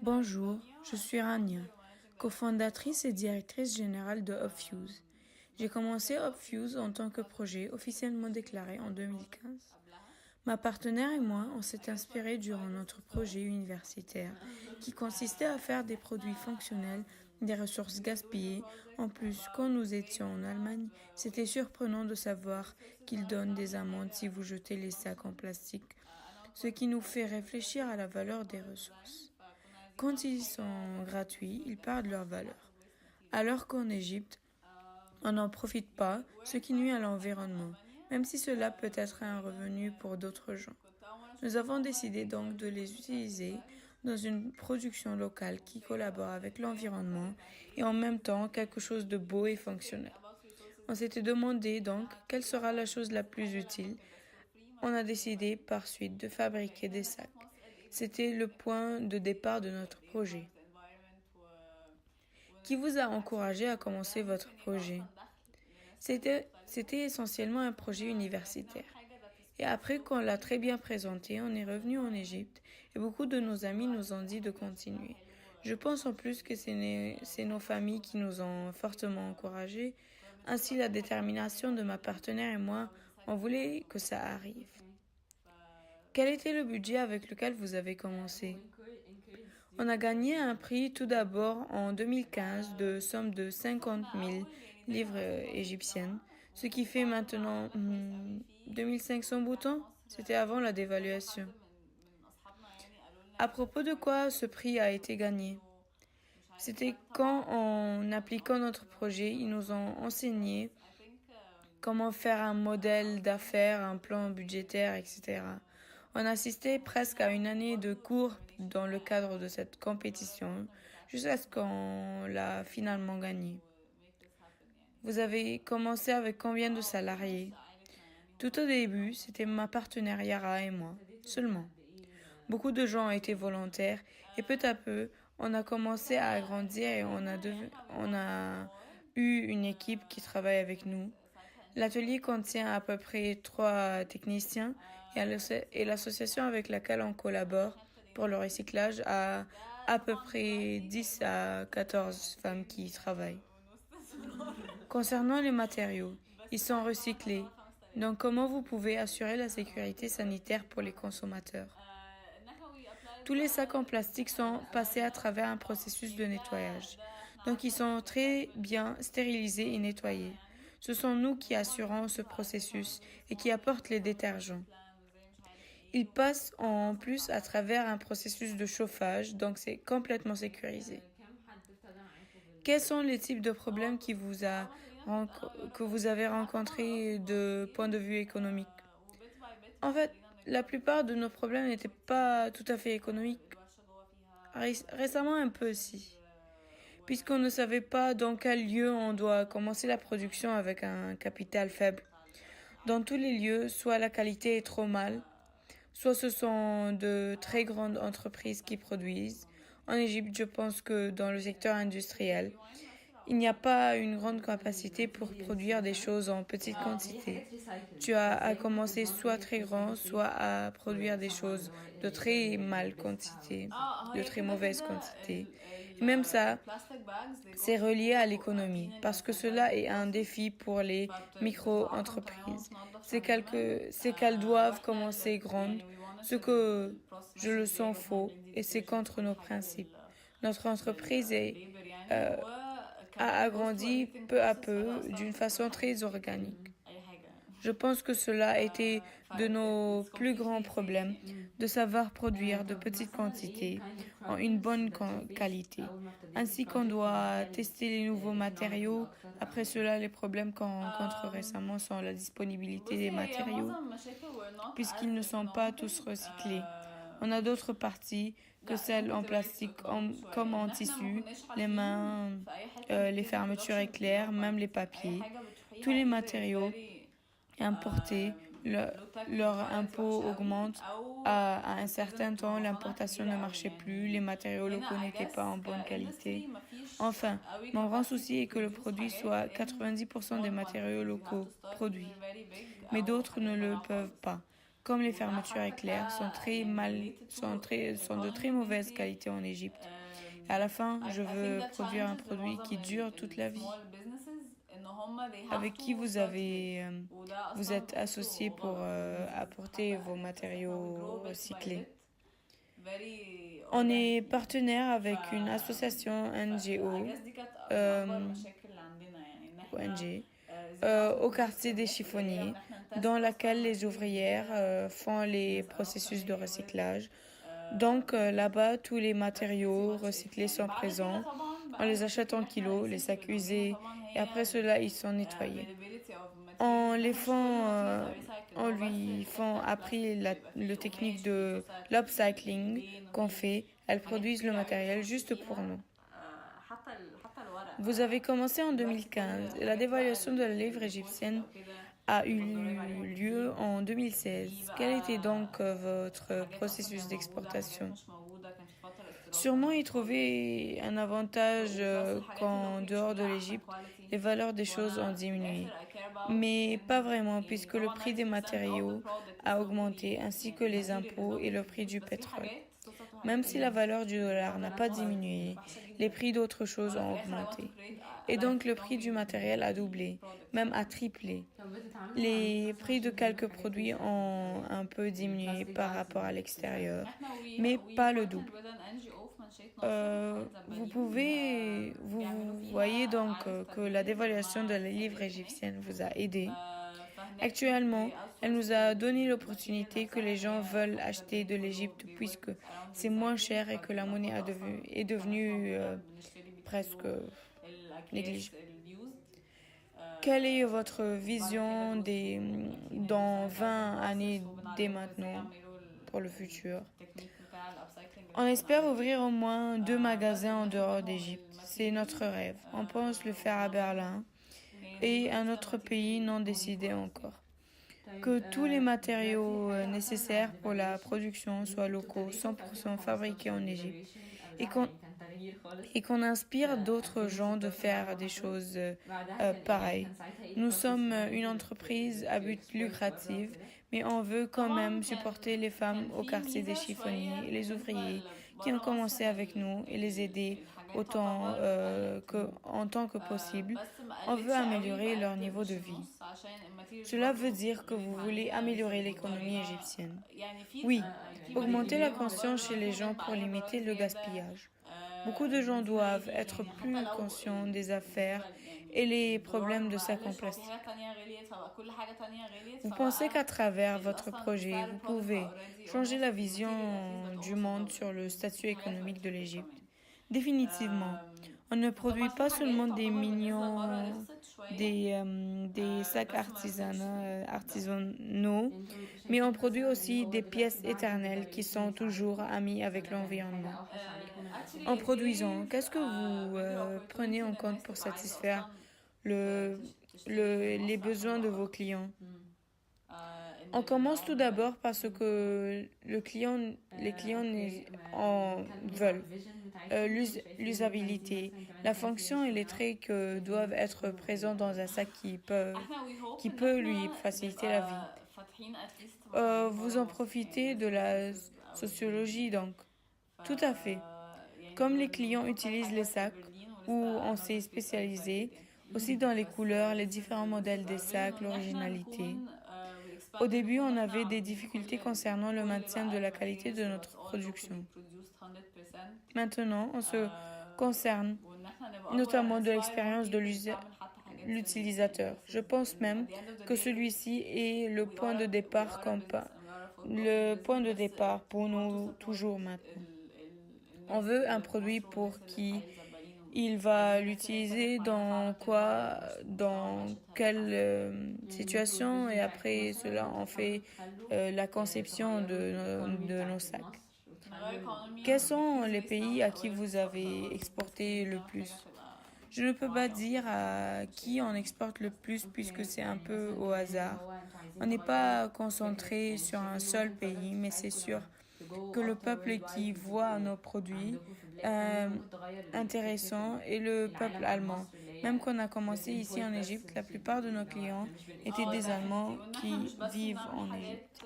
Bonjour, je suis Rania, cofondatrice et directrice générale de Upfuse. J'ai commencé Upfuse en tant que projet officiellement déclaré en 2015. Ma partenaire et moi, on s'est inspirés durant notre projet universitaire qui consistait à faire des produits fonctionnels, des ressources gaspillées. En plus, quand nous étions en Allemagne, c'était surprenant de savoir qu'ils donnent des amendes si vous jetez les sacs en plastique, ce qui nous fait réfléchir à la valeur des ressources. Quand ils sont gratuits, ils perdent leur valeur. Alors qu'en Égypte, on n'en profite pas, ce qui nuit à l'environnement, même si cela peut être un revenu pour d'autres gens. Nous avons décidé donc de les utiliser dans une production locale qui collabore avec l'environnement et en même temps quelque chose de beau et fonctionnel. On s'était demandé donc quelle sera la chose la plus utile. On a décidé par suite de fabriquer des sacs. C'était le point de départ de notre projet. Qui vous a encouragé à commencer votre projet? C'était essentiellement un projet universitaire. Et après qu'on l'a très bien présenté, on est revenu en Égypte et beaucoup de nos amis nous ont dit de continuer. Je pense en plus que c'est nos familles qui nous ont fortement encouragés. Ainsi, la détermination de ma partenaire et moi, on voulait que ça arrive. Quel était le budget avec lequel vous avez commencé? On a gagné un prix tout d'abord en 2015 de somme de 50 000 livres égyptiennes, ce qui fait maintenant 2500 boutons. C'était avant la dévaluation. À propos de quoi ce prix a été gagné? C'était quand, en appliquant notre projet, ils nous ont enseigné comment faire un modèle d'affaires, un plan budgétaire, etc. On assistait presque à une année de cours dans le cadre de cette compétition, jusqu'à ce qu'on l'a finalement gagnée. Vous avez commencé avec combien de salariés? Tout au début, c'était ma partenaire Yara et moi, seulement. Beaucoup de gens étaient volontaires et peu à peu, on a commencé à agrandir et on a eu une équipe qui travaille avec nous. L'atelier contient à peu près 3 techniciens et l'association avec laquelle on collabore pour le recyclage a à peu près 10 à 14 femmes qui y travaillent. Concernant les matériaux, ils sont recyclés. Donc comment vous pouvez assurer la sécurité sanitaire pour les consommateurs? Tous les sacs en plastique sont passés à travers un processus de nettoyage. Donc ils sont très bien stérilisés et nettoyés. Ce sont nous qui assurons ce processus et qui apportent les détergents. Ils passent en plus à travers un processus de chauffage, donc c'est complètement sécurisé. Quels sont les types de problèmes que vous avez rencontrés de point de vue économique? En fait, la plupart de nos problèmes n'étaient pas tout à fait économiques. Récemment un peu aussi. Puisqu'on ne savait pas dans quel lieu on doit commencer la production avec un capital faible. Dans tous les lieux, soit la qualité est trop mal, soit ce sont de très grandes entreprises qui produisent. En Égypte, je pense que dans le secteur industriel, il n'y a pas une grande capacité pour produire des choses en petite quantité. Tu as à commencer soit très grand, soit à produire des choses de très mal quantité, de très mauvaise quantité. Et même ça, c'est relié à l'économie, parce que cela est un défi pour les micro-entreprises. C'est qu'elles doivent commencer grandes, ce que je le sens faux, et c'est contre nos principes. Notre entreprise euh, a agrandi peu à peu d'une façon très organique. Je pense que cela a été de nos plus grands problèmes, de savoir produire de petites quantités en une bonne qualité. Ainsi qu'on doit tester les nouveaux matériaux. Après cela, les problèmes qu'on rencontre récemment sont la disponibilité des matériaux, puisqu'ils ne sont pas tous recyclés. On a d'autres parties que celles en plastique comme en tissu, les mains, les fermetures éclairs, même les papiers. Tous les matériaux importés, leur impôt augmente. À un certain temps, l'importation ne marchait plus, les matériaux locaux n'étaient pas en bonne qualité. Enfin, mon grand souci est que le produit soit 90% des matériaux locaux produits, mais d'autres ne le peuvent pas, comme les fermetures éclairs, sont de très mauvaise qualité en Égypte. Et à la fin, je veux produire un produit qui dure toute la vie. Avec qui vous êtes associé pour apporter vos matériaux recyclés? On est partenaire avec une association NGO, ONG, au quartier des chiffonniers, dans laquelle les ouvrières font les processus de recyclage. Donc là-bas, tous les matériaux recyclés sont présents. On les achète en kilos, les sacs usés, et après cela, ils sont nettoyés. On les font, on lui font appris le technique de l'upcycling qu'on fait. Elles produisent le matériel juste pour nous. Vous avez commencé en 2015 et la dévaluation de la livre égyptienne a eu lieu en 2016. Quel était donc votre processus d'exportation? Sûrement y trouver un avantage qu'en dehors de l'Égypte, les valeurs des choses ont diminué. Mais pas vraiment, puisque le prix des matériaux a augmenté, ainsi que les impôts et le prix du pétrole. Même si la valeur du dollar n'a pas diminué, les prix d'autres choses ont augmenté. Et donc le prix du matériel a doublé, même a triplé. Les prix de quelques produits ont un peu diminué par rapport à l'extérieur, mais pas le double. Vous voyez donc que la dévaluation de la livre égyptienne vous a aidé. Actuellement, elle nous a donné l'opportunité que les gens veulent acheter de l'Égypte puisque c'est moins cher et que la monnaie est devenue presque négligeable. Quelle est votre vision dans 20 années dès maintenant pour le futur? On espère ouvrir au moins 2 magasins en dehors d'Égypte. C'est notre rêve. On pense le faire à Berlin et un autre pays non décidé encore. Que tous les matériaux nécessaires pour la production soient locaux, 100% fabriqués en Égypte, et qu'on inspire d'autres gens de faire des choses pareilles. Nous sommes une entreprise à but lucratif, mais on veut quand même supporter les femmes au quartier des chiffonniers et les ouvriers qui ont commencé avec nous et les aider en tant que possible. On veut améliorer leur niveau de vie. Cela veut dire que vous voulez améliorer l'économie égyptienne. Oui, augmenter la conscience chez les gens pour limiter le gaspillage. Beaucoup de gens doivent être plus conscients des affaires et les problèmes de sacs en plastique. Vous pensez qu'à travers votre projet, vous pouvez changer la vision du monde sur le statut économique de l'Égypte? Définitivement. On ne produit pas seulement des sacs artisanaux, mais on produit aussi des pièces éternelles qui sont toujours amies avec l'environnement. En produisant, qu'est-ce que vous prenez en compte pour satisfaire les besoins de vos clients? On commence tout d'abord parce que les clients en veulent. L'usabilité, la fonction et les traits que doivent être présents dans un sac qui peut lui faciliter la vie. Vous en profitez de la sociologie donc. Tout à fait. Comme les clients utilisent les sacs, où on s'est spécialisé, aussi dans les couleurs, les différents modèles des sacs, l'originalité. Au début, on avait des difficultés concernant le maintien de la qualité de notre production. Maintenant, on se concerne notamment de l'expérience de l'utilisateur. Je pense même que celui-ci est le point de départ pour nous toujours maintenant. On veut un produit pour qui il va l'utiliser dans quelle situation, et après cela on fait la conception de nos sacs. Quels sont les pays à qui vous avez exporté le plus? Je ne peux pas dire à qui on exporte le plus puisque c'est un peu au hasard. On n'est pas concentré sur un seul pays, mais c'est sûr que le peuple qui voit nos produits intéressants est le peuple allemand. Même quand on a commencé ici en Égypte, la plupart de nos clients étaient des Allemands qui vivent en Égypte.